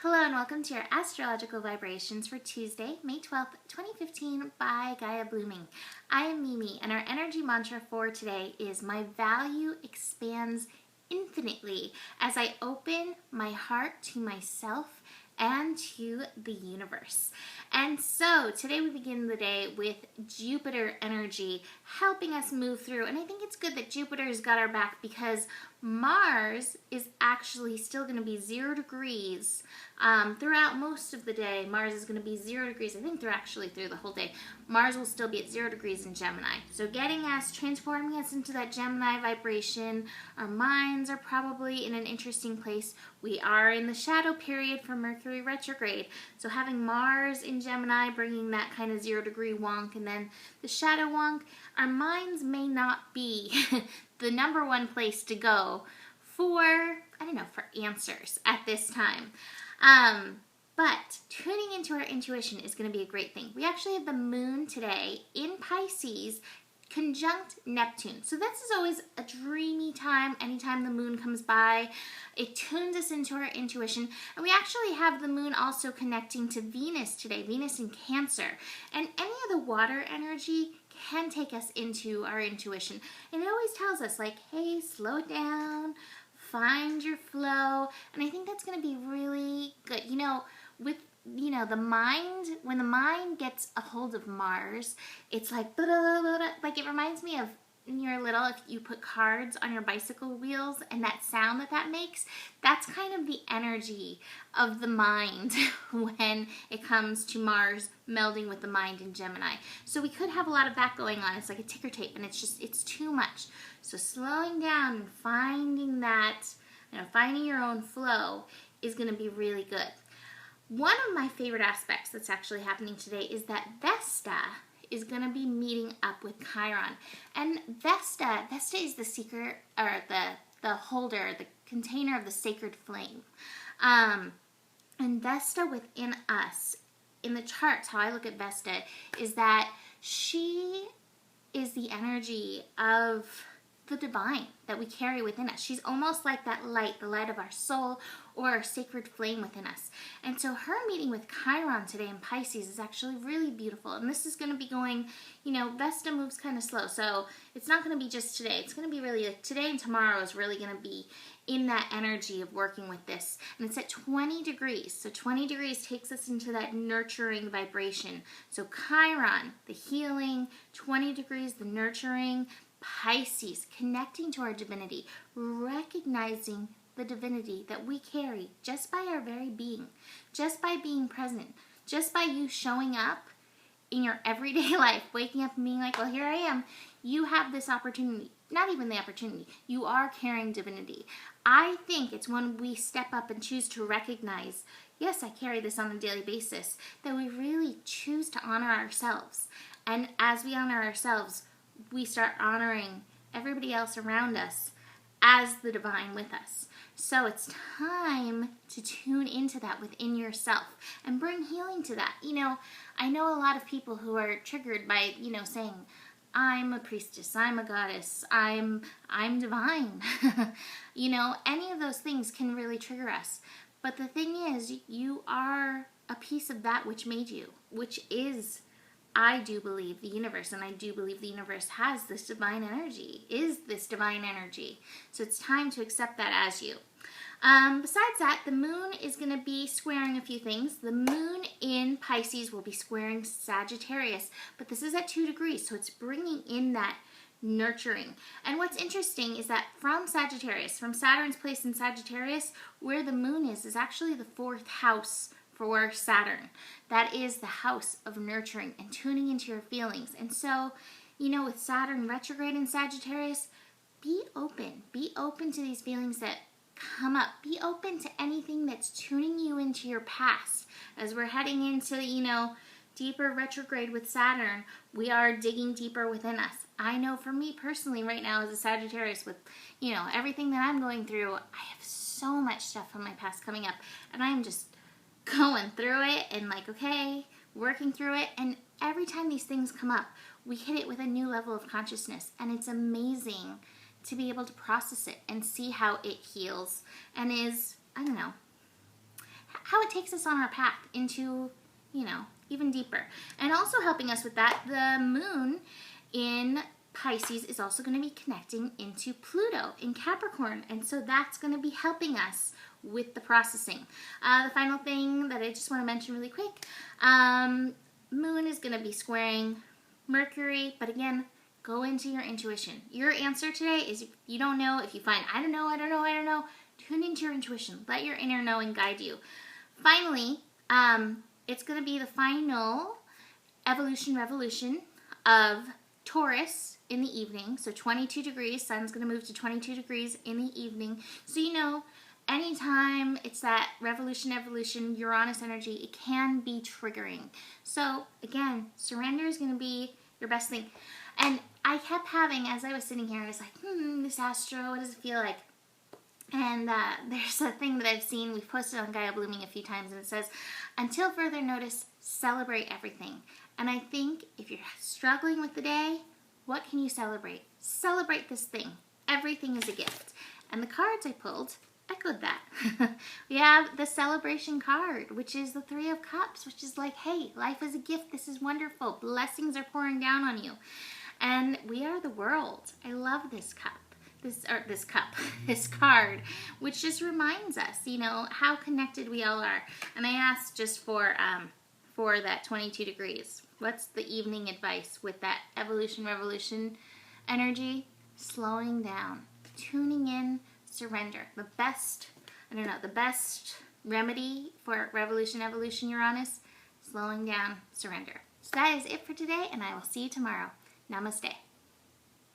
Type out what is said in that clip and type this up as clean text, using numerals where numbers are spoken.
Hello and welcome to your astrological vibrations for Tuesday, May 12th, 2015 by Gaia Blooming. I am Mimi and our energy mantra for today is my value expands infinitely as I open my heart to myself and to the universe. And so today we begin the day with Jupiter energy helping us move through. And I think it's good that Jupiter's got our back because Mars is actually still going to be 0 degrees throughout most of the day. Mars is going to be 0 degrees. I think they're actually through the whole day. Mars will still be at 0 degrees in Gemini. So getting us, transforming us into that Gemini vibration. Our minds are probably in an interesting place. We are in the shadow period for Mercury retrograde. So having Mars in Gemini bringing that kind of 0 degree wonk and then the shadow wonk, our minds may not be the number one place to go for answers at this time. But tuning into our intuition is going to be a great thing. We actually have the moon today in Pisces, conjunct Neptune. So this is always a dreamy time. Anytime the moon comes by, it tunes us into our intuition. And we actually have the moon also connecting to Venus today, Venus in Cancer. And any of the water energy can take us into our intuition. And it always tells us like, hey, slow it down, find your flow. And I think that's going to be really good. The mind, when the mind gets a hold of Mars, it's like, blah, blah, blah, blah. Like it reminds me of when you're little, if you put cards on your bicycle wheels and that sound that makes, that's kind of the energy of the mind when it comes to Mars melding with the mind in Gemini. So we could have a lot of that going on. It's like a ticker tape and it's too much. So slowing down and finding that, finding your own flow is going to be really good. One of my favorite aspects that's actually happening today is that Vesta is going to be meeting up with Chiron. And Vesta is the seeker, or the holder, the container of the sacred flame. And Vesta within us, in the charts, how I look at Vesta, is that she is the energy of the divine that we carry within us. She's almost like that light, the light of our soul or our sacred flame within us. And so her meeting with Chiron today in Pisces is actually really beautiful. And this is going to be going, Vesta moves kind of slow. So it's not going to be just today. It's going to be really like today and tomorrow is really going to be in that energy of working with this. And it's at 20 degrees. So 20 degrees takes us into that nurturing vibration. So Chiron, the healing, 20 degrees, the nurturing, Pisces, connecting to our divinity, recognizing the divinity that we carry just by our very being, just by being present, just by you showing up in your everyday life, waking up and being like, well, here I am. You have this opportunity, not even the opportunity, you are carrying divinity. I think it's when we step up and choose to recognize, yes, I carry this on a daily basis, that we really choose to honor ourselves. And as we honor ourselves, we start honoring everybody else around us as the divine with us. So it's time to tune into that within yourself and bring healing to that. I know a lot of people who are triggered by, saying, I'm a priestess, I'm a goddess, I'm divine. Any of those things can really trigger us. But the thing is, you are a piece of that which made you, which is, I do believe, the universe, and I do believe the universe has this divine energy, is this divine energy. So it's time to accept that as you. Besides that, the moon is going to be squaring a few things. The moon in Pisces will be squaring Sagittarius, but this is at 2 degrees, so it's bringing in that nurturing. And what's interesting is that from Sagittarius, from Saturn's place in Sagittarius, where the moon is actually the 4th house for Saturn. That is the house of nurturing and tuning into your feelings. And so, with Saturn retrograde in Sagittarius, be open. Be open to these feelings that come up. Be open to anything that's tuning you into your past. As we're heading into, deeper retrograde with Saturn, we are digging deeper within us. I know for me personally right now as a Sagittarius with, everything that I'm going through, I have so much stuff from my past coming up. And I am just going through it and working through it. And every time these things come up, we hit it with a new level of consciousness. And it's amazing to be able to process it and see how it heals and is, how it of takes us on our path into, you know, even deeper. And also helping us with that, the moon in Pisces is also going to be connecting into Pluto in Capricorn. And so that's going to be helping us with the processing. The final thing that I just want to mention really quick, moon is going to be squaring Mercury, but again, go into your intuition. Your answer today is, if you don't know, if you find, I don't know, tune into your intuition. Let your inner knowing guide you. Finally, it's going to be the final revolution of Taurus in the evening. So 22 degrees, sun's going to move to 22 degrees in the evening. So you know, anytime it's that revolution, Uranus energy, it can be triggering. So again, surrender is going to be your best thing. And I kept having, as I was sitting here, I was like, this astro, what does it feel like? And there's a thing that I've seen, we've posted on Gaia Blooming a few times, and it says, until further notice, celebrate everything. And I think if you're struggling with the day, what can you celebrate? Celebrate this thing. Everything is a gift. And the cards I pulled echoed that. We have the celebration card, which is the Three of Cups, which is like, hey, life is a gift. This is wonderful. Blessings are pouring down on you. And we are the world. I love this cup. This card, which just reminds us, you know, how connected we all are. And I asked just for that 22 degrees, what's the evening advice with that revolution energy? Slowing down, tuning in, surrender. The best remedy for revolution Uranus, slowing down, surrender. So that is it for today, and I will see you tomorrow. Namaste.